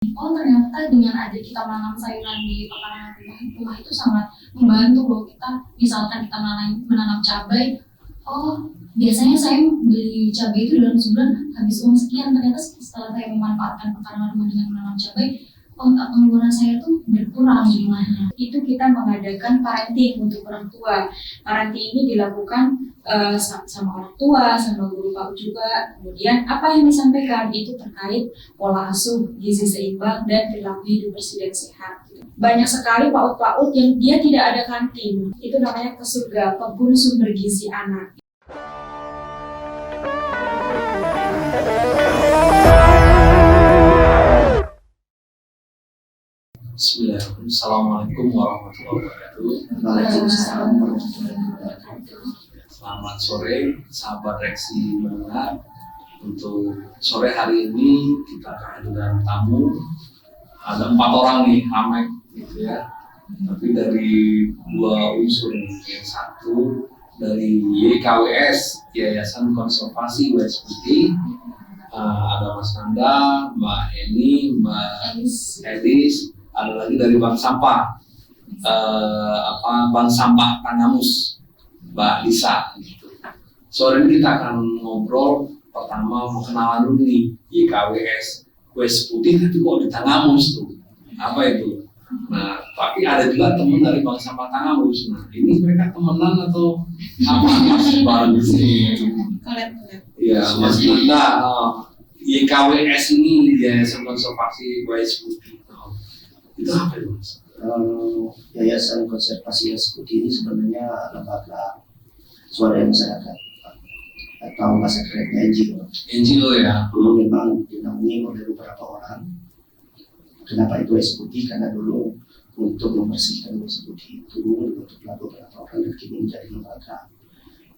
Oh ternyata dengan ada kita menanam sayuran di pekarangan rumah itu sangat membantu loh. Kita misalkan kita menanam cabai, oh biasanya saya beli cabai itu dalam sebulan habis uang sekian. Ternyata setelah saya memanfaatkan pekarangan rumah dengan menanam cabai, pengeluaran saya tuh berkurang jumlahnya. Itu kita mengadakan parenting untuk orang tua. Parenting ini dilakukan sama orang tua, sama guru PAUD juga. Kemudian apa yang disampaikan itu terkait pola asuh, gizi seimbang, dan perilaku hidup bersih dan sehat. Banyak sekali PAUD-PAUD yang dia tidak ada kantin. Itu namanya ke surga, kebun sumber gizi anak. Bismillahirrahmanirrahim. Assalamualaikum warahmatullahi wabarakatuh. Waalaikumsalam warahmatullahi wabarakatuh. Selamat sore, sahabat Reaksi Mendengar. Untuk sore hari ini kita kehadiran tamu. Ada 4 orang nih, ramai gitu ya. Tapi dari 2 unsur, yang satu dari YKWS, Yayasan Konservasi West Putih. Ada Mas Nanda, Mbak Eni, Mbak Elis. Ada lagi dari Bank Sampah, Bank Sampah Tangamus, Mbak Lisa. Gitu. Sore ini kita akan ngobrol. Pertama mau kenalan dulu nih, YKWS West Putih, tapi kok di Tangamus tuh? Apa itu? Nah, tapi ada juga teman dari Bank Sampah Tangamus. Nah, ini mereka temenan atau apa? Masih bareng di sini. Iya, Mas Nanda. YKWS ini Yayasan Konservasi West Putih. Itu apa itu, Mas? Yayasan Konservasi West Putih ini sebenarnya lembaga swadaya masyarakat atau bahasa kerennya NGO. NGO ya. Dulu memang dinaungi oleh beberapa orang. Kenapa itu West Putih? Karena dulu untuk membersihkan West Putih itu dibentuklah beberapa orang dan kini menjadi lembaga.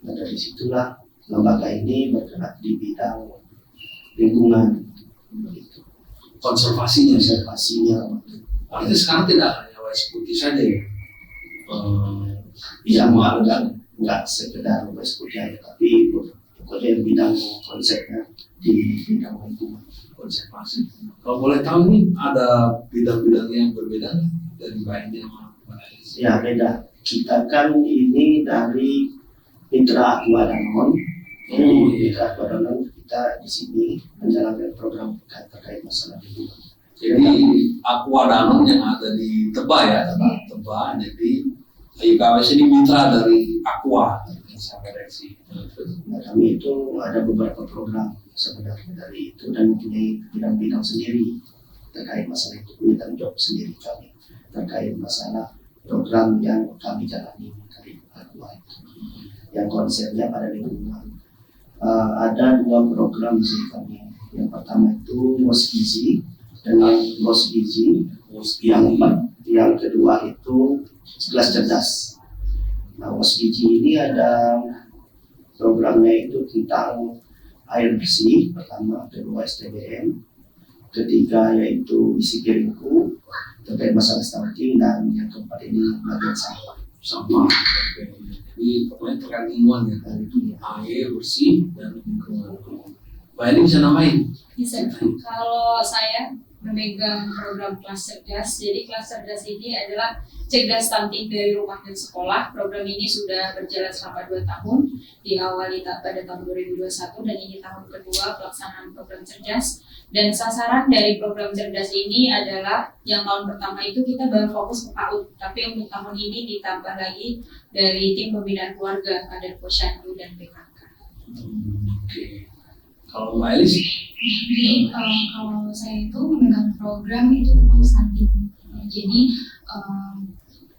Nah dari situlah lembaga ini bergerak di bidang lingkungan, begitu. Konservasinya. Konservasinya. Itu sekarang tidak hanya West Putih saja ya? Iya, enggak sekedar West Putih aja, tapi pokoknya bidang konsepnya di bidang lingkungan, Konservasi. Kalau boleh tahu nih ada bidang-bidangnya yang berbeda dari Mbak Eni sama Mbak Elis? ya beda. Kita kan ini dari Mitra Aqua Danone. Mitra Aqua Danone kita di sini menjalankan program terkait masalah lingkungan. Jadi Aqua Danone yang ada di Tebah ya, Tebah. Jadi YKWS ini mitra dari Aqua, sampai Reaksi. Nah, kami itu ada beberapa program sebenarnya dari itu dan mempunyai bidang-bidang sendiri terkait masalah itu, punya tanggung jawab sendiri kami terkait masalah program yang kami jalani dari Aqua itu, yang konsepnya pada lingkungan. Ada 2 program sih kami. Yang pertama itu Gizi dengan Gizi, yang kedua itu Kelas Cerdas. Nah, Gizi ini ada programnya itu tentang air bersih pertama, kedua STBM, ketiga yaitu isi piringku terkait masalah stunting, dan yang keempat ini bagian sampah. Jadi pokoknya terkait lingkungan ya, air bersih dan lingkungan. Mbak Eni bisa namain? Bisa. Kalau saya memegang program Kelas Cerdas, jadi Kelas Cerdas ini adalah cegah stunting dari rumah dan sekolah. Program ini sudah berjalan selama 2 tahun, diawali pada tahun 2021 dan ini tahun kedua pelaksanaan program Cerdas. Dan sasaran dari program Cerdas ini adalah yang tahun pertama itu kita baru fokus ke PAUD, tapi untuk tahun ini ditambah lagi dari tim pembinaan keluarga, kader Posyandu dan PKK. Oke. Kalau Mbak Elis? Jadi kalau saya itu memegang program itu tentang stunting. Jadi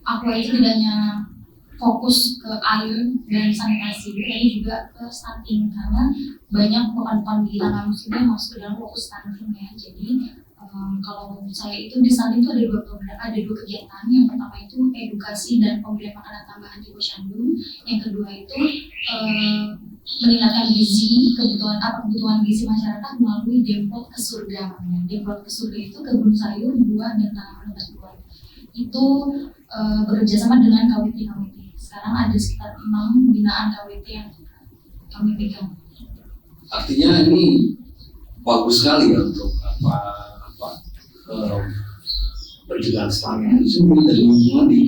aku itu tidak hanya fokus ke air dan sanitasi, tapi juga ke stunting karena banyak bukan di Tangamus ini masuk ke dalam fokus stunting ya. Jadi kalau saya itu di stunting itu ada 2 program, ada 2 kegiatan. Yang pertama itu edukasi dan pemberian makanan tambahan di Posyandu. Yang kedua itu meningkatkan gizi, kebutuhan gizi masyarakat melalui Demplot ke Surga. Demplot ke Surga itu kebun sayur, buah, dan tanaman obat buah. Itu bekerja sama dengan KWT. Sekarang ada sekitar 6 binaan KWT yang kami pegang. Artinya ini bagus sekali ya untuk pencegahan stunting itu mulai dari lingkungan di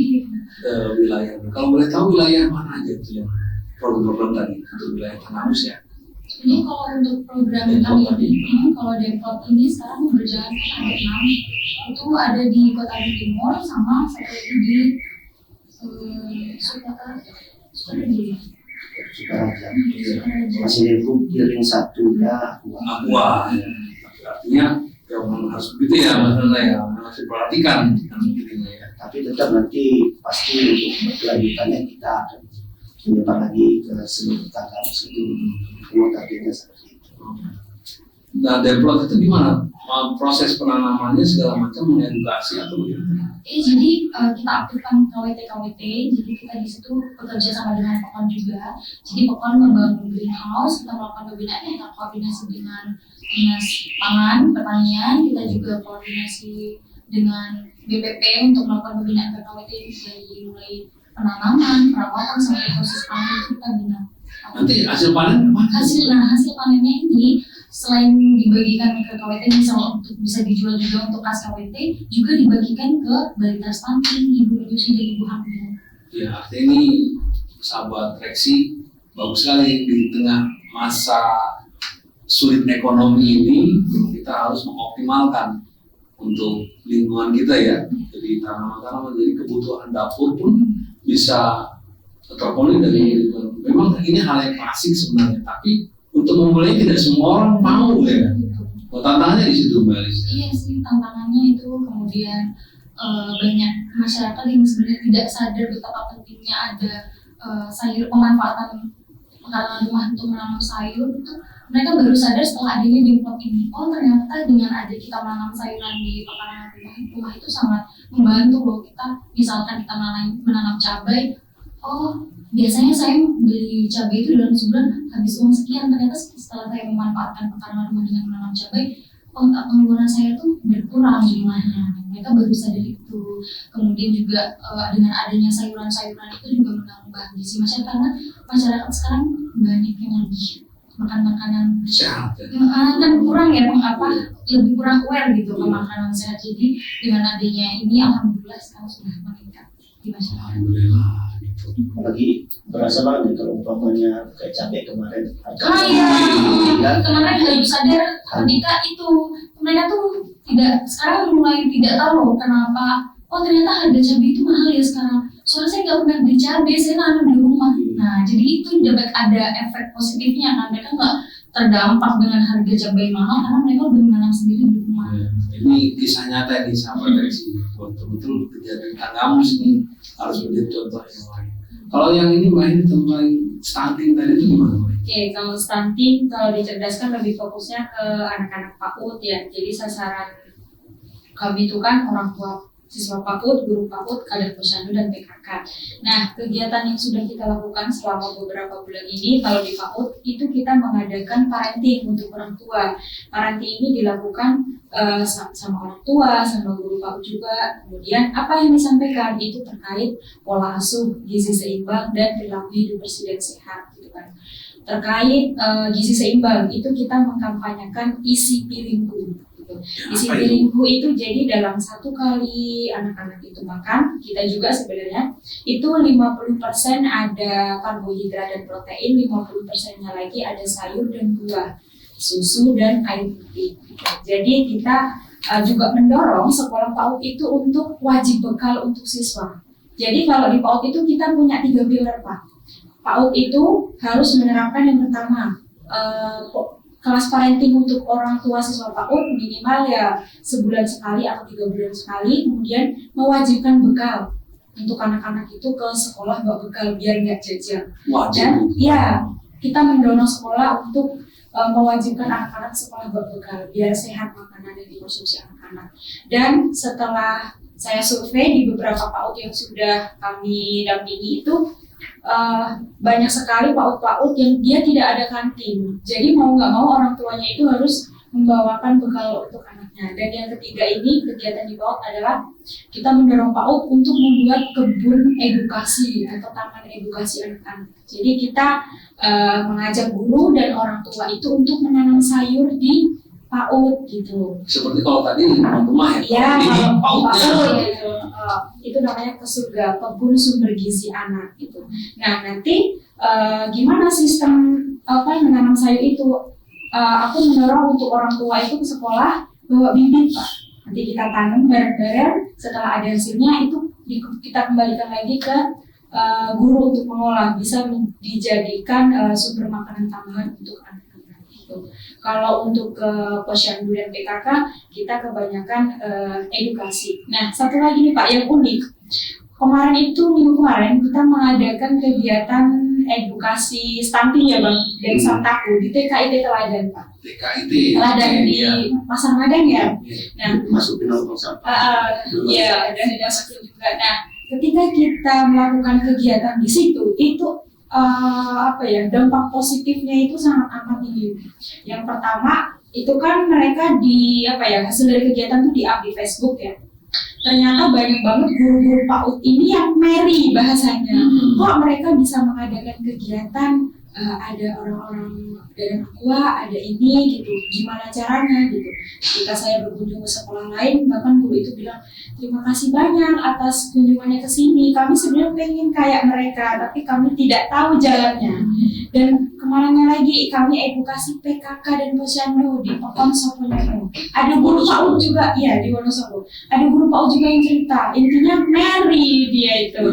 wilayah. Kalau boleh tahu wilayah mana aja itu yang program-program tadi untuk wilayah Tanggamus ya? Ini kalau untuk program kami ini, kalau Depot ini sekarang berjalan ada 6. Itu ada di Kota Timur sama satu lagi di Sukaraja. Masih lingkup di ring 1-nya Aqua. Artinya ya memang harus begitu ya Mas Nanda ya, harus diperhatikan begini ya. tapi tetap nanti pasti untuk berkelanjutannya kita akan menyebar lagi ke seluruh Tanggamus itu. Targetnya seperti itu. Nah, Demplot itu gimana? Proses penanamannya segala macam mengedukasi atau bagaimana? Jadi kita aktifkan KWT, jadi kita di situ bekerja sama dengan Pokon juga. Jadi Pokon membangun greenhouse, kita melakukan pembinaan, kita koordinasi dengan Dinas Pangan, Pertanian, kita juga koordinasi dengan BPP untuk melakukan pembinaan ke KWT dari mulai penanaman, perawatan sampai proses panen itu kita bina. Nanti hasil panen kemana? Hasil panennya ini selain dibagikan ke KWT misalnya untuk bisa dijual juga untuk kas KWT, juga dibagikan ke balita stunting, ibu menyusui dan ibu hamil. Ya, artinya ini sahabat Reksi bagus sekali di tengah masa sulit ekonomi ini kita harus mengoptimalkan untuk lingkungan kita ya. Jadi tanaman-tanaman, jadi kebutuhan dapur pun bisa terpenuhi dari lingkungan. Memang ini hal yang klasik sebenarnya, tapi untuk memulai tidak semua orang mau ya. Tantangannya di situ Mbak Elis. Iya sih, tantangannya itu kemudian banyak masyarakat yang sebenarnya tidak sadar betapa pentingnya ada sayur, pemanfaatan pekarangan rumah untuk menanam sayur. Mereka baru sadar setelah adanya Demplot ini. Oh ternyata dengan ada kita menanam sayuran di pekarangan rumah itu sangat membantu loh. Kita misalkan kita menanam cabai, oh biasanya saya beli cabai itu dalam sebulan habis uang sekian. Ternyata setelah saya memanfaatkan pekarangan rumah dengan menanam cabai, pengeluaran saya tuh berkurang jumlahnya. Mereka baru sadar itu. Kemudian juga dengan adanya sayuran-sayuran itu juga menambah gizi masyarakat, karena masyarakat sekarang banyak yang lebih makan makanan Sehat ya. kan kurang ya, lebih kurang aware gitu ke makanan sehat. Jadi dengan adanya ini alhamdulillah sekarang sudah meningkat di masyarakat. Alhamdulillah gitu. Apalagi berasa banget kalau umpamanya kayak cabai kemarin. Kemarin baru sadar ketika itu mereka tuh sekarang mulai tidak tahu loh kenapa. Oh ternyata harga cabai itu mahal ya sekarang. Soalnya saya nggak pernah beli cabai, saya nanam di rumah. Nah jadi itu dapat ada efek positifnya kan, mereka nggak terdampak dengan harga cabai mahal karena mereka udah menanam sendiri di rumah. Ya, ini kisah nyata ini sahabat Reksi. Betul-betul kejadian Tanggamus ini harus menjadi contoh yang lain. Kalau yang ini Mbak ini tentang stunting tadi itu gimana Mbak? Oke, kalau stunting, kalau dicerdaskan lebih fokusnya ke anak-anak PAUD ya. Jadi sasaran kami itu kan orang tua siswa PAUD, guru PAUD, kader posyandu dan PKK. Nah, kegiatan yang sudah kita lakukan selama beberapa bulan ini, kalau di PAUD itu kita mengadakan parenting untuk orang tua. Parenting ini dilakukan sama orang tua, sama guru PAUD juga. Kemudian apa yang disampaikan itu terkait pola asuh, gizi seimbang dan perilaku hidup bersih dan sehat, gitu kan. Terkait gizi seimbang itu kita mengkampanyekan isi piringku. Isi piringku itu jadi dalam satu kali anak-anak itu makan, kita juga sebenarnya itu 50% ada karbohidrat dan protein, 50%-nya lagi ada sayur dan buah, susu dan air putih. Jadi kita juga mendorong sekolah PAUD itu untuk wajib bekal untuk siswa. Jadi kalau di PAUD itu kita punya 3 pilar Pak. PAUD itu harus menerapkan yang pertama, kelas parenting untuk orang tua siswa PAUD minimal ya sebulan sekali atau 3 bulan sekali, kemudian mewajibkan bekal untuk anak-anak itu ke sekolah bawa bekal biar nggak jajan. Dan ya kita mendorong sekolah untuk mewajibkan anak-anak sekolah bawa bekal biar sehat makanan yang dikonsumsi anak-anak. Dan setelah saya survei di beberapa PAUD yang sudah kami dampingi itu, banyak sekali PAUD-PAUD yang dia tidak ada kantin. Jadi mau nggak mau orang tuanya itu harus membawakan bekal untuk anaknya. Dan yang ketiga ini kegiatan di PAUD adalah kita mendorong PAUD untuk membuat kebun edukasi atau taman edukasi anak-anak. Jadi kita mengajak guru dan orang tua itu untuk menanam sayur di PAUD gitu. Seperti kalau tadi rumah Ya, ini kalau pautnya PAUD gitu, itu namanya ke surga, kebun sumber gizi anak gitu. Nah nanti gimana sistem menanam sayur itu? Aku mendorong untuk orang tua itu ke sekolah bawa bibit Pak. Nanti kita tanam bareng-bareng, setelah ada hasilnya itu kita kembalikan lagi ke guru untuk mengolah, bisa dijadikan sumber makanan tambahan untuk anak-anak gitu. Kalau untuk ke posyandu dan PKK kita kebanyakan edukasi. Nah satu lagi nih Pak yang unik, minggu kemarin kita mengadakan kegiatan edukasi stunting ya Bang dari Santaku di TKIT Teladan Pak. TKIT Teladan di Pasar Madang ya. Nah masukin tong sampah. Iya dan masuk juga. Nah ketika kita melakukan kegiatan di situ itu dampak positifnya itu sangat amat tinggi. Yang pertama itu kan mereka hasil dari kegiatan itu di-up di Facebook ya. Ternyata banyak banget guru-guru PAUD ini yang merry bahasanya. Kok mereka bisa mengadakan kegiatan, ada orang-orang dari Aqua, ada ini gitu. Gimana caranya gitu. Ketika saya berkunjung ke sekolah lain, bahkan guru itu bilang, terima kasih banyak atas kunjungannya ke sini. Kami sebenarnya pengen kayak mereka, tapi kami tidak tahu jalannya. Dan kemarinnya lagi kami edukasi PKK dan posyandu di Wonosobo. Ada guru PAUD juga, iya di Wonosobo. Ada guru PAUD juga yang cerita, intinya merry dia itu.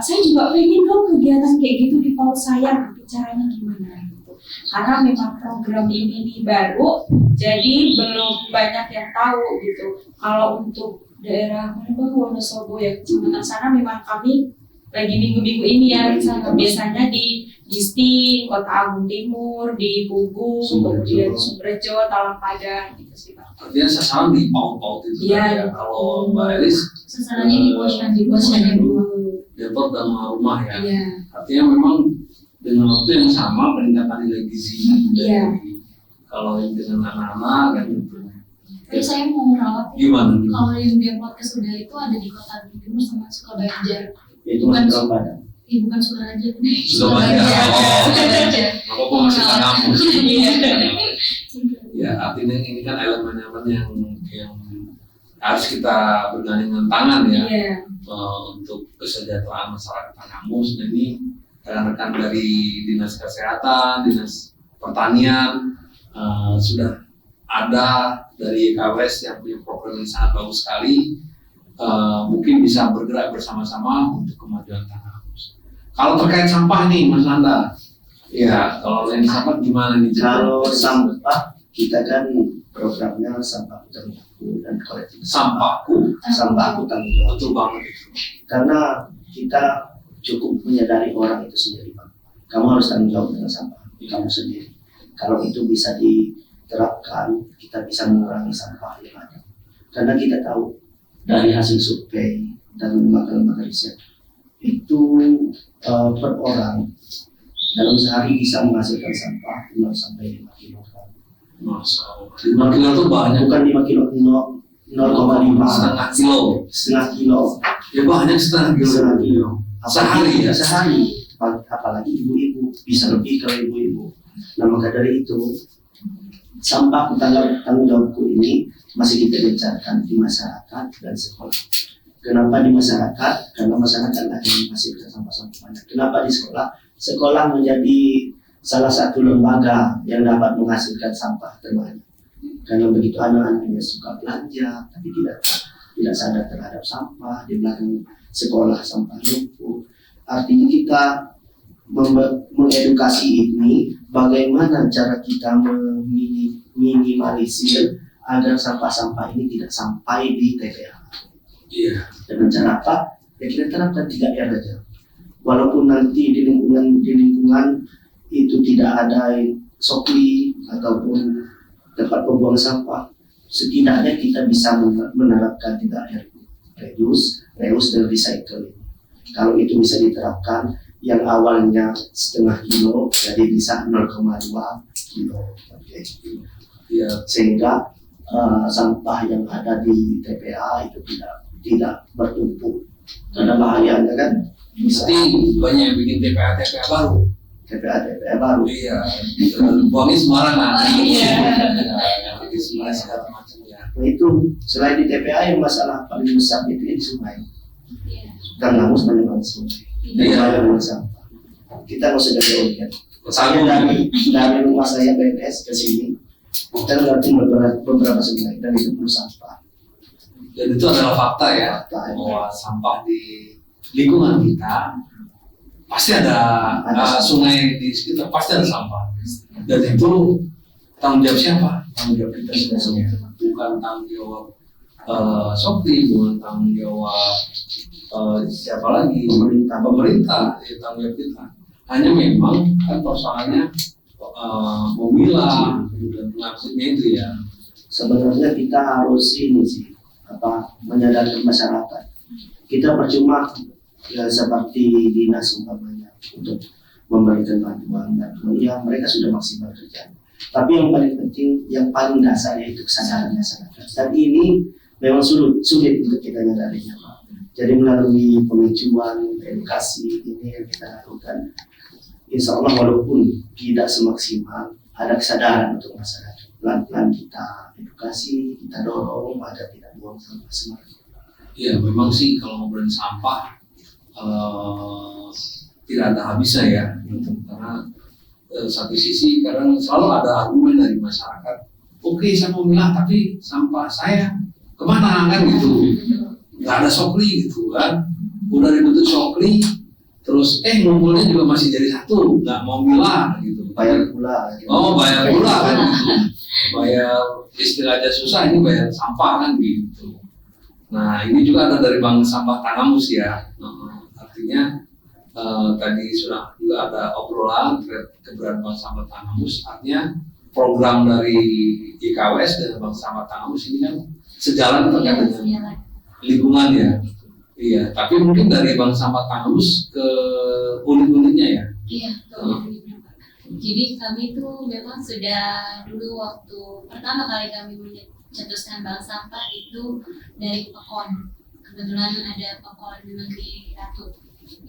Saya juga pengen dong kegiatan kayak gitu di PAUD saya, tapi caranya gimana gitu. Karena memang program ini baru, jadi belum banyak yang tahu gitu. Kalau untuk daerah Wonosobo ya, kecamatan sana memang kami lagi minggu-minggu ini ya, biasanya di Gisti, Kota Agung Timur, di Pugu, kemudian Sumberjo, Talang Padang gitu sih Pak. Artinya sasaran di paut-paut itu ya. Kalau Mbak Elis sasarannya di posyandu Depok dan rumah ya. Iya. Artinya memang dengan waktu yang sama peningkatan nilai gizi dari kalau dengan anak-anak kan gitu. Tapi saya mau merawat Gimana? Kalau yang Depok ke Sudah itu ada di Kota Agung Timur sama Sukabanjar. Itu masuk Padang. Bukan Sukaraja. Sukabanjar. Apa masih kampus? Ya artinya ini kan elemen-elemen yang harus kita bergandingan tangan ya untuk kesejahteraan masyarakat Tangamus. Nah ini rekan-rekan dari Dinas Kesehatan, Dinas Pertanian sudah ada dari KWS yang punya program yang sangat bagus sekali. Mungkin bisa bergerak bersama-sama untuk kemajuan Tangamus. Kalau terkait sampah nih Mas Nanda, ya kalau yang sampah gimana nih? Kalau sampah kita kan programnya sampah tanggung jawab dan kolektif. Sampahku Tanggung jawab. betul banget itu. Karena kita cukup menyadari orang itu sendiri Pak. Kamu harus tanggung jawab dengan sampah kamu sendiri. Kalau itu bisa diterapkan, kita bisa mengurangi sampah yang ada. Karena kita tahu dari hasil survei dan lembaga-lembaga riset itu per orang dalam sehari bisa menghasilkan sampah 0 sampai 5 kg. Masya Allah. 5 kilo itu banyak. Bukan 5 kilo, 0,5. Setengah kilo. Ya banyak setengah kilo. Sehari ya? Sehari. Apalagi ibu-ibu, bisa lebih kalau ibu-ibu. Nah maka dari itu, sampah tanggung jawabku ini masih kita bicarakan di masyarakat dan sekolah. Kenapa di masyarakat? Karena masyarakat ada yang menghasilkan sampah-sampah banyak. Kenapa di sekolah? Sekolah menjadi salah satu lembaga yang dapat menghasilkan sampah terbanyak. Karena begitu anak-anaknya suka belanja, tapi tidak sadar terhadap sampah di belakang sekolah sampah numpuk. Artinya kita mengedukasi ini bagaimana cara kita meminimalisir agar sampah-sampah ini tidak sampai di TPA. Iya. Dengan cara apa? Ya kita terapkan 3R saja. Walaupun nanti di lingkungan itu tidak ada sokli ataupun tempat pembuang sampah, setidaknya kita bisa menerapkan 3R, reuse dan recycle. Kalau itu bisa diterapkan, yang awalnya setengah kilo jadi bisa 0,2 kilo. Iya. Sehingga sampah yang ada di TPA itu tidak bertumpuk. Karena bahayanya kan bisa Pasti banyak yang bikin TPA baru. TPA baru. Iya, buangnya sembarangan. Oh, iya. Di sungai segala macam ya. Nah itu selain di TPA yang masalah paling besar itu di sungai. Iya. Tanggamus menyumbang sungai. Iya. Banyak sampah. Kita nggak usah jauh kan. Saya Kesalahan. dari rumah saya BNS ke sini, kita ngeliatin beberapa sungai dan itu penuh sampah. Dan itu adalah fakta ya, Fakta, bahwa sampah di lingkungan kita pasti ada sungai di sekitar, pasti ada sampah. Dan itu tanggung jawab siapa? Tanggung jawab kita semua. Bukan tanggung jawab Sopri, bukan tanggung jawab siapa lagi? Pemerintah, ya, tanggung jawab kita. Hanya memang kan persoalannya memilah dan maksudnya itu ya. Sebenarnya kita harus ini sih, menyadarkan masyarakat. Kita percuma ya seperti dinas umpamanya untuk memberikan bantuan, ya mereka sudah maksimal kerja. Tapi yang paling penting, yang paling dasar yaitu kesadaran masyarakat. Dan ini memang sulit untuk kita nyadarinya, Pak. Jadi melalui pemicuan, edukasi ini yang kita lakukan, insya Allah walaupun tidak semaksimal, ada kesadaran untuk masyarakat. Pelan-pelan kita edukasi, kita dorong agar tidak buang sampah sembarangan. Iya, memang sih kalau ngobrolin sampah tidak ada habisnya ya, gitu. Karena satu sisi kadang selalu ada argumen dari masyarakat. Oke, saya mau milah tapi sampah saya kemana kan gitu? Nggak ada sokli gitu kan? Udah dibentuk sokli, terus ngumpulnya juga masih jadi satu, nggak mau milah gitu. Bayar pula. Gitu. Oh, bayar pula kan gitu. Bayar istilah aja susah, ini bayar sampah kan gitu. Nah, ini juga ada dari Bank Sampah Tangamus ya. Artinya tadi sudah juga ada obrolan keberadaan Bank Sampah Tangamus. Artinya program dari IKWS dan Bank Sampah Tangamus ini kan sejalan terkait dengan lingkungan ya. Iya, tapi mungkin dari Bank Sampah Tangamus ke unit-unitnya ya. Iya, jadi kami tuh memang sudah dulu waktu pertama kali kami mencetuskan bank sampah itu dari Pekon. Kebetulan ada Pekon Negeri Ratu.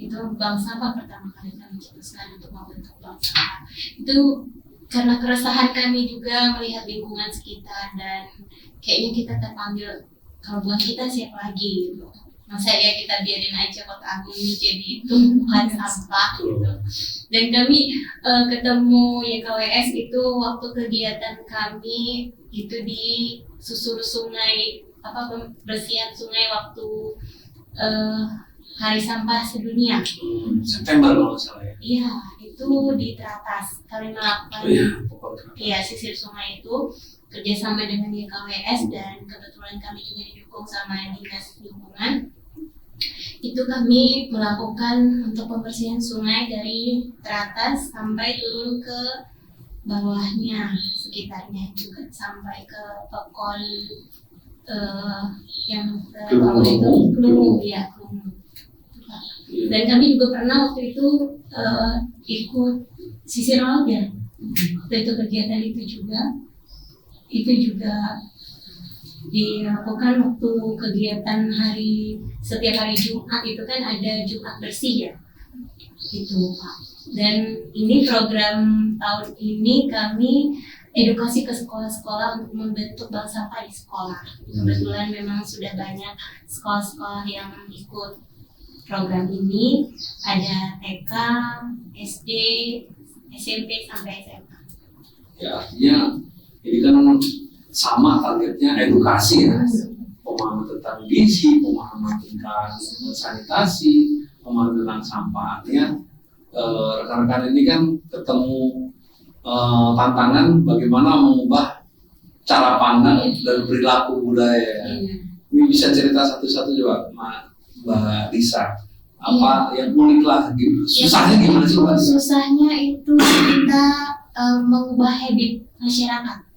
Itu bank sampah pertama kali kami cetuskan untuk membentuk bank sampah. Itu karena keresahan kami juga melihat lingkungan sekitar dan kayaknya kita terpanggil, kalau bukan kita siapa lagi gitu. Masa ya kita biarin aja Kota Agung ini jadi tumpukan sampah gitu. Dan kami ketemu YKWS itu waktu kegiatan kami itu di susur sungai, pembersihan sungai waktu Hari Sampah Sedunia. September kalau nggak salah ya. Iya, itu di teratas kami melakukan sisir sungai itu kerjasama dengan YKWS dan kebetulan kami juga didukung sama Dinas Lingkungan. Itu kami melakukan untuk pembersihan sungai dari teratas sampai turun ke bawahnya sekitarnya juga sampai ke Pekon yang bawah itu Kelungu ya Kelungu. Dan kami juga pernah waktu itu ikut sisir laut ya. Waktu itu kegiatan itu juga dilakukan waktu kegiatan setiap hari Jumat itu kan ada Jumat bersih ya gitu Pak. Dan ini program tahun ini kami edukasi ke sekolah-sekolah untuk membentuk bank sampah di sekolah. Kebetulan memang sudah banyak sekolah-sekolah yang ikut program ini, ada TK, SD, SMP sampai SMA. Ya, artinya ini kan sama targetnya edukasi ya, pemahaman tentang gizi, pemahaman tentang sanitasi, pemahaman tentang sampah. Artinya rekan-rekan ini kan ketemu tantangan bagaimana mengubah cara pandang dan perilaku budaya. Ini bisa cerita satu-satu juga, Mbak Lisa. Apa yang unik lah, susahnya gimana sih Mbak Lisa? Susahnya itu kita mengubah habit masyarakat.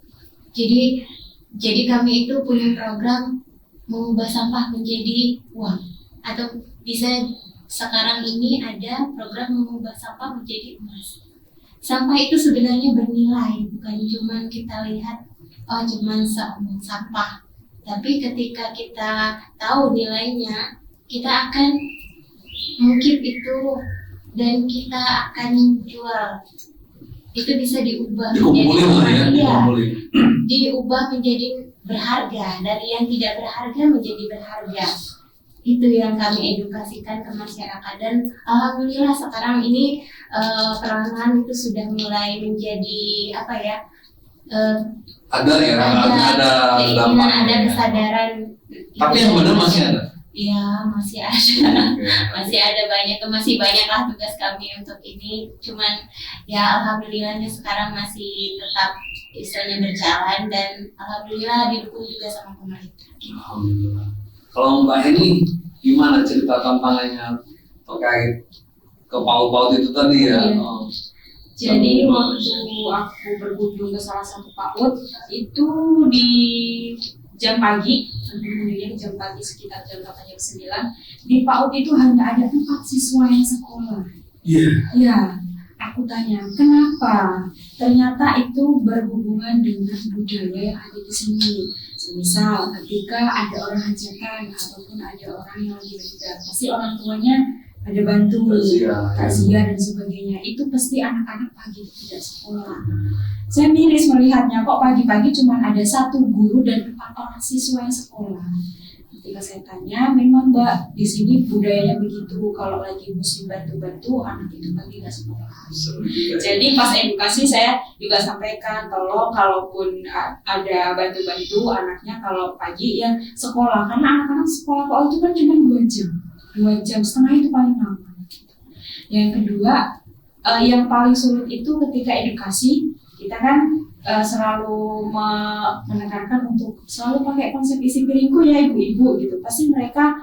Jadi kami itu punya program mengubah sampah menjadi uang, atau bisa sekarang ini ada program mengubah sampah menjadi emas. Sampah itu sebenarnya bernilai, bukan cuma kita lihat cuma sampah, tapi ketika kita tahu nilainya, kita akan mungkin itu dan kita akan jual. Itu bisa diubah Dikumpulin lah ya, iya, dikumpulin. diubah menjadi berharga, dari yang tidak berharga menjadi berharga. Itu yang kami edukasikan ke masyarakat, dan alhamdulillah sekarang ini perlahan itu sudah mulai menjadi apa ya, Ada ya, ada keinginan, dampaknya. ada kesadaran. Tapi yang benar masih ada. Iya, masih ada. Masih ada masih banyak lah tugas kami untuk ini. Cuman ya alhamdulillahnya sekarang masih tetap istilahnya berjalan, dan alhamdulillah didukung juga sama pemerintah. Alhamdulillah. Kalau Mbak Heni, gimana cerita tantangannya terkait ke PAUD itu tadi ya? Iya. Oh. Jadi waktu aku berkunjung ke salah satu PAUD itu di jam pagi, kemudian jam pagi sekitar jam 8 jam 9, di PAUD itu hanya ada 4 siswa yang sekolah. Iya. Ya, aku tanya kenapa? Ternyata itu berhubungan dengan budaya yang ada di sini. Misal ketika ada orang hajatan ataupun ada orang yang lagi meninggal, pasti orang tuanya ada bantu, takziah dan sebagainya. Itu pasti anak-anak pagi tidak sekolah. Saya miris melihatnya, kok pagi-pagi cuma ada 1 guru dan 4 orang siswa yang sekolah. Ketika saya tanya, memang Mbak, di sini budayanya begitu, kalau lagi musim bantu-bantu, anak itu pagi nggak sekolah. Jadi pas edukasi saya juga sampaikan, tolong kalaupun ada bantu-bantu anaknya kalau pagi ya sekolah, karena anak-anak sekolah kalau itu kan cuma 2 jam setengah itu paling lama. Yang kedua, yang paling sulit itu ketika edukasi, kita kan selalu menekankan untuk selalu pakai konsep isi piringku ya ibu-ibu gitu. Pasti mereka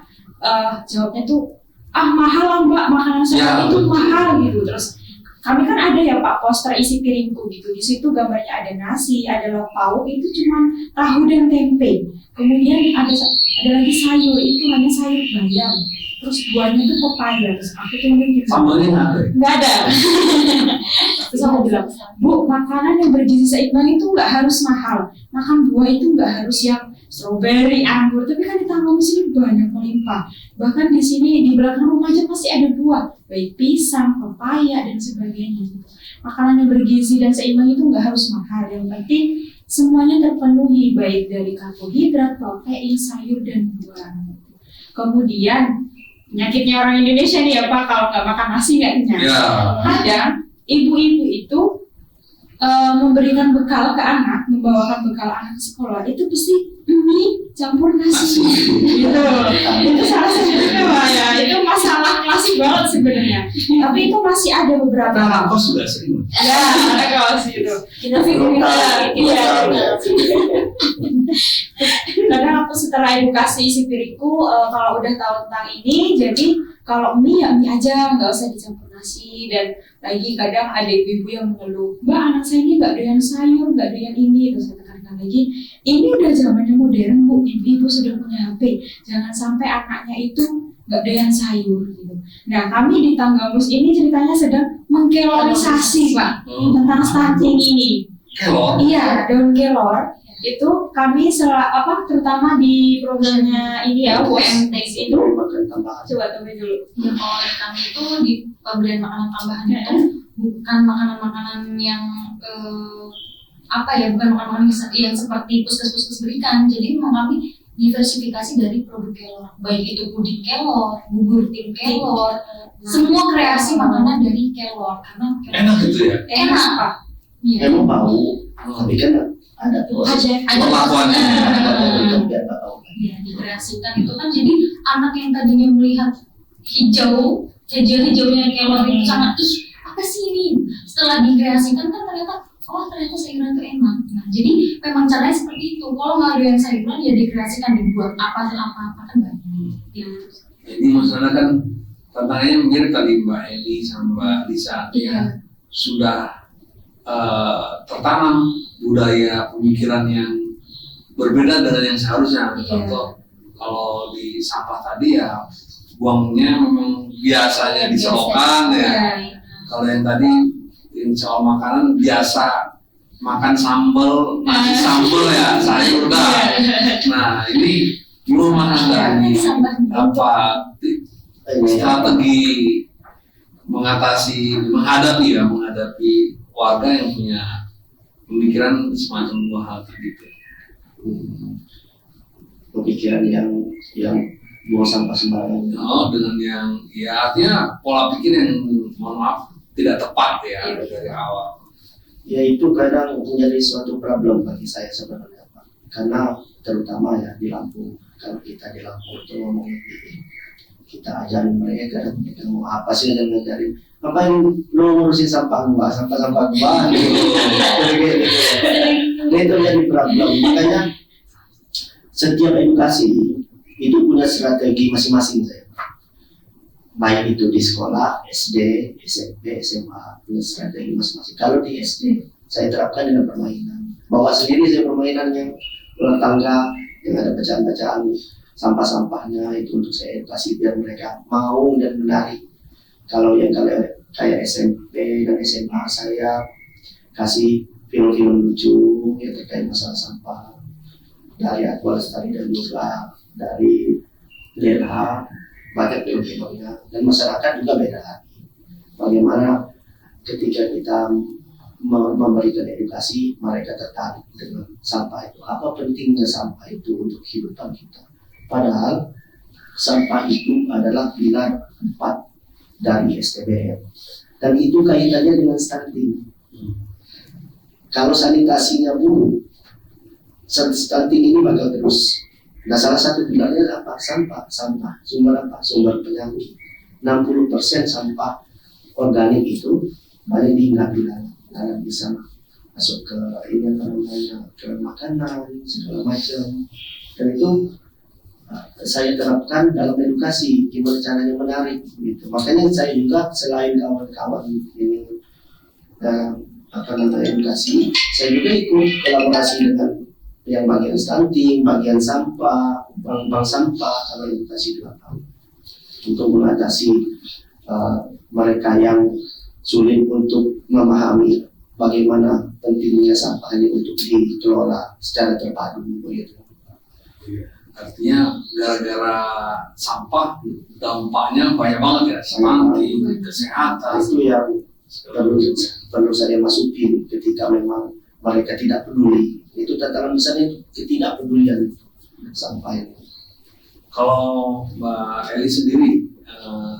jawabnya tuh mahal lah Mbak, makanan saya itu mahal gitu. Terus kami kan ada ya Pak poster isi piringku gitu. Di situ gambarnya ada nasi, ada lauk pauk, itu cuma tahu dan tempe. Kemudian ada lagi sayur, itu hanya sayur bayam. Terus buahnya itu pepaya. Terus aku tuh mungkin Sambalnya nggak ada. Terus aku bilang, Bu, makanan yang bergizi seimbang itu nggak harus mahal. Makan buah itu nggak harus yang stroberi, anggur. Tapi kan di Tanggamus ini banyak melimpah. Bahkan di sini di belakang rumah aja pasti ada buah, baik pisang, pepaya dan sebagainya. Makanan yang bergizi dan seimbang itu nggak harus mahal. Yang penting semuanya terpenuhi, baik dari karbohidrat, protein, sayur dan buah. Kemudian penyakitnya orang Indonesia nih ya Pak, kalau nggak makan nasi nggak kenyang. Ya. Kadang ibu-ibu itu memberikan bekal ke anak, membawakan bekal anak ke sekolah, itu pasti mie campur nasi. Gitu. Itu salah satunya Pak ya, itu masalah klasik banget sebenarnya. Tapi itu masih ada beberapa. Anak kos juga sering. Ya, anak kos itu. Kita Kadang aku setelah edukasi isi piringku, kalau udah tahu tentang ini, jadi kalau mie ya mie aja, nggak usah dicampur nasi. Dan lagi kadang ada ibu-ibu yang mengeluh, Mbak anak saya ini nggak doyan sayur, nggak doyan ini. Terus saya tekankan lagi, ini udah zamannya modern Bu, ibu-ibu sudah punya HP, jangan sampai anaknya itu nggak doyan sayur gitu. Nah kami di Tanggamus ini ceritanya sedang mengkelorilisasi Pak tentang stunting ini. Kelor. Iya, daun kelor itu kami terutama di programnya ini ya UMT itu coba tunggu dulu. Ya, kalau kami itu di pemberian makanan tambahan itu bukan makanan-makanan yang bukan makanan yang seperti puskes berikan. Jadi memang kami diversifikasi dari produk kelor, baik itu puding kelor, bubur tim kelor, semua kreasi makanan dari kelor karena Enak gitu ya. enak Pak. Iya. Memang bau, tapi kan ada proses Perlakuannya. biar nggak tahu. Ya, dikreasikan itu kan jadi anak yang tadinya melihat hijaunya kelor itu sangat apa sih ini, setelah dikreasikan kan ternyata sayuran itu enak. Nah jadi memang caranya seperti itu, kalau nggak ada yang sayuran ya dikreasikan, dibuat apa kan banyak. Jadi masalah kan tantangannya mirip tadi Mbak Eli sama Mbak Lisa ya, sudah tertanam budaya pemikiran yang berbeda dengan yang seharusnya. Contoh kalau di sampah tadi ya buangnya memang biasanya diselokan ya. Kalau yang tadi soal makanan biasa makan sambal, nasi sambal ya sayur dah. Nah ini belum ada nih strategi menghadapi warga yang punya pemikiran semacam dua hal tadi itu. Pemikiran yang buang sampah sembarangan. Dengan yang ya artinya pola pikir yang mohon maaf tidak tepat ya dari awal. Ya itu kadang menjadi suatu problem bagi saya sebenarnya Pak. Karena terutama ya di Lampung, kalau kita di Lampung itu ngomong kita ajarin mereka dan mereka mau apa sih dan ngajarin apa yang lo ngurusin sampah gua gitu. Itu jadi problem. Makanya setiap edukasi itu punya strategi masing-masing saya. Baik itu di sekolah, SD, SMP, SMA punya strategi masing-masing. Kalau di SD saya terapkan dengan permainan. Bawa sendiri saya permainan yang ulang tangga yang ada pecahan-pecahan sampah-sampahnya itu untuk saya edukasi biar mereka mau dan menarik. Kalau yang kayak SMP dan SMA saya kasih film-film lucu yang terkait masalah sampah dari Atwa Lestari dan juga dari Lela, banyak film-filmnya dan masyarakat juga beda lagi. Bagaimana ketika kita memberikan edukasi, mereka tertarik dengan sampah itu. Apa pentingnya sampah itu untuk kehidupan kita? Padahal sampah itu adalah pilar 4 dari STBM dan itu kaitannya dengan stunting. Kalau sanitasinya buruk, stunting ini bakal terus. Nah, salah satu pilarnya apa? Sampah. Sumber apa? Sumber penyakit. 60% sampah organik itu banyak diingat di dalam bisa masuk ke ke makanan segala macam. Dan itu saya terapkan dalam edukasi gimana caranya menarik gitu. Makanya saya juga selain kawan-kawan ini edukasi, saya juga ikut kolaborasi dengan yang bagian stunting, bagian sampah, bank sampah, kalau edukasi 2 tahun untuk mengatasi mereka yang sulit untuk memahami bagaimana pentingnya sampah ini untuk dikelola secara terpadu begitu. Artinya gara-gara sampah dampaknya banyak banget ya, stunting, kesehatan. Itu yang perlu saya masukin ketika memang mereka tidak peduli. Itu tantangan besarnya itu ketidakpedulian sampah ini. Kalau Mbak Eli sendiri,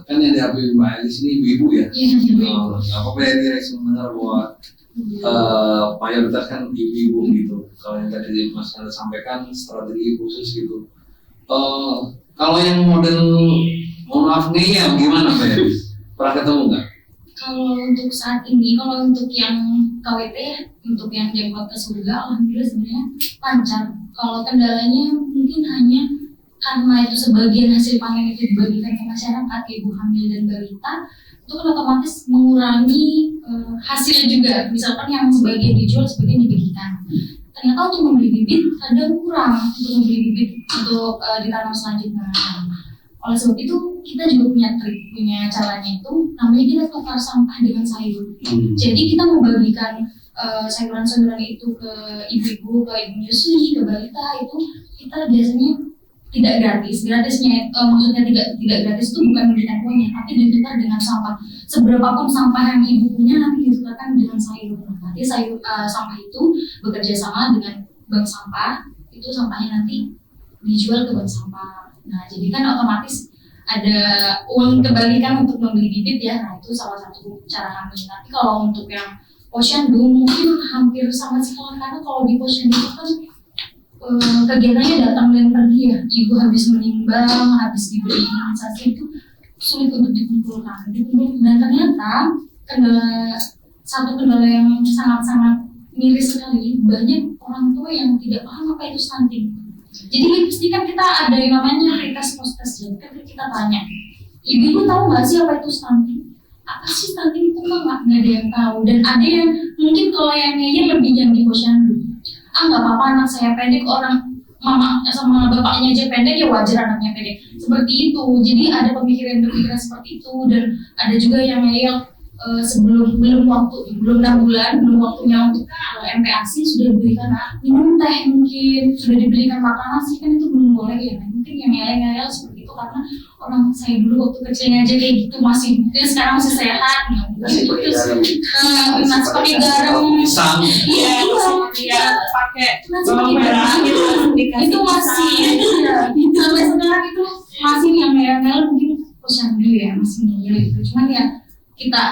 kan yang dihadapi Mbak Eli ini ibu-ibu ya? Nggak apa-apa ya, ini sebenarnya bahwa mayoritas kan ibu-ibu gitu. Kalau yang tadi Mas Anda sampaikan strategi khusus gitu. Kalau yang model mohon maaf nih ya gimana Mbak Eli? Pernah ketemu nggak? Kalau untuk saat ini, kalau untuk yang KWT, untuk yang jenggot ke surga, alhamdulillah sebenarnya lancar. Kalau kendalanya mungkin hanya karena itu sebagian hasil panen itu dibagikan ke masyarakat, ibu hamil dan balita, itu kan otomatis mengurangi hasilnya juga. Misalkan yang sebagian dijual, sebagian dibagikan. Ternyata untuk membeli bibit kadang kurang untuk membeli bibit untuk ditanam selanjutnya. Oleh sebab itu kita juga punya trik, punya caranya itu namanya kita tukar sampah dengan sayur. Jadi kita membagikan sayuran-sayuran itu ke ibu-ibu, ke ibu menyusui, ke balita itu kita biasanya tidak gratis. Gratisnya maksudnya tidak gratis itu bukan memberikan uangnya, tapi ditukar dengan sampah. Seberapapun sampah yang ibu punya nanti ditukarkan dengan sayur. Nanti sampah itu bekerja sama dengan bank sampah, itu sampahnya nanti dijual ke bank sampah. Nah, jadi kan otomatis ada uang kebalikan untuk membeli bibit ya. Nah, itu salah satu cara kami. Tapi kalau untuk yang posyandu mungkin hampir sama sekali, karena kalau di posyandu itu kan kegiatannya datang dan pergi ya. Ibu habis menimbang, habis diberi imunisasi itu sulit untuk dikumpulkan. Dan ternyata satu kendala yang sangat-sangat miris sekali, banyak orang tua yang tidak paham apa itu stunting. Jadi pasti kan kita ada yang namanya pretest post-test, jadi kan kita tanya, ibu tahu nggak sih apa itu stunting? Apa sih stunting itu? Nggak ada yang tahu. Dan ada yang mungkin kalau yang ngeyel lebih yang di posyandu. Nggak apa-apa anak saya pendek, orang mama sama bapaknya aja pendek ya wajar anaknya pendek. Seperti itu. Jadi ada pemikiran seperti itu. Dan ada juga yang ngeyel belum 6 bulan, belum waktunya untuk MPASI sudah diberikan minum teh, mungkin sudah diberikan makan nasi, kan itu belum boleh ya. Mungkin yang ngeyel-ngeyel seperti itu karena orang saya dulu waktu kecilnya aja kayak gitu, masih sekarang masih sehat, Nasi pakai garam. nasi pakai garam, Pisang. iya, Ya, pakai nasi bawang pakai merah garam, gitu, dikasih itu masih, sampai sekarang itu masih yang ngeyel-ngeyel mungkin posyandu ya, masih ngeyel gitu. Cuman ya kita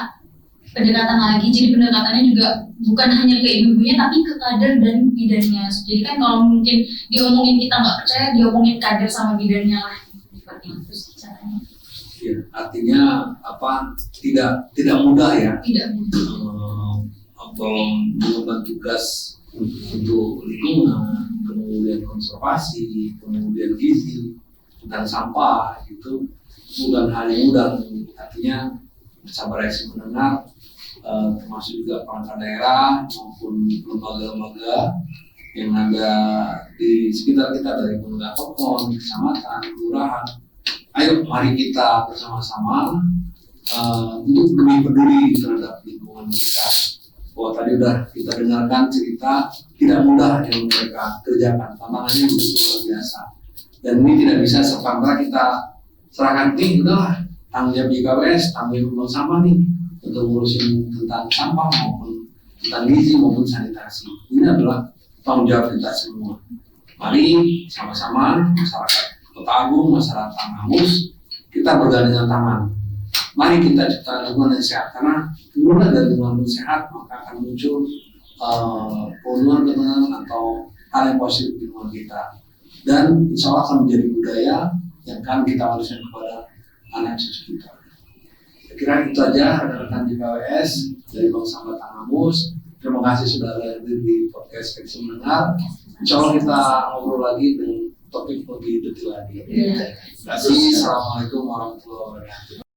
pendekatan lagi, jadi pendekatannya juga bukan hanya ke ibu-ibunya tapi ke kader dan bidannya. Jadi kan kalau mungkin diomongin kita nggak percaya, diomongin kader sama bidannya lah, seperti itu sih caranya. Ya, artinya tidak mudah ya Tidak mudah. mengemban tugas untuk lingkungan, kemudian konservasi, kemudian gizi dan sampah, itu bukan hal yang mudah. Artinya Sahabat Reaksi mendengar, termasuk juga perangkat daerah maupun lembaga-lembaga yang ada di sekitar kita dari pemerintah Pokon, kecamatan, kelurahan. Ayo mari kita bersama-sama untuk lebih peduli terhadap lingkungan kita. Bahwa tadi udah kita dengarkan cerita tidak mudah yang mereka kerjakan, tantangannya begitu luar biasa. Dan ini tidak bisa serta-merta kita serahkan nih, udahlah tanggung jawab IKWS, tanggung jawab buang sampah nih untuk ngurusin tentang sampah maupun tentang gizi maupun sanitasi. Ini adalah tanggung jawab kita semua. Mari sama-sama masyarakat Kota Agung, masyarakat Tanggamus, kita bergandengan tangan. Mari kita ciptakan lingkungan yang sehat, karena mulai dari lingkungan yang sehat maka akan muncul keuntungan atau hal yang positif di lingkungan kita, dan insya Allah akan menjadi budaya yang akan kita wariskan kepada anak cucu kita. Saya kira itu aja rekan-rekan di KWS dari Bank Sampah Tanggamus. Terima kasih sudah hadir di podcast Reaksi Mendengar. Insya Allah kita ngobrol lagi dengan topik lebih detail lagi. Terima kasih. Assalamualaikum warahmatullahi wabarakatuh.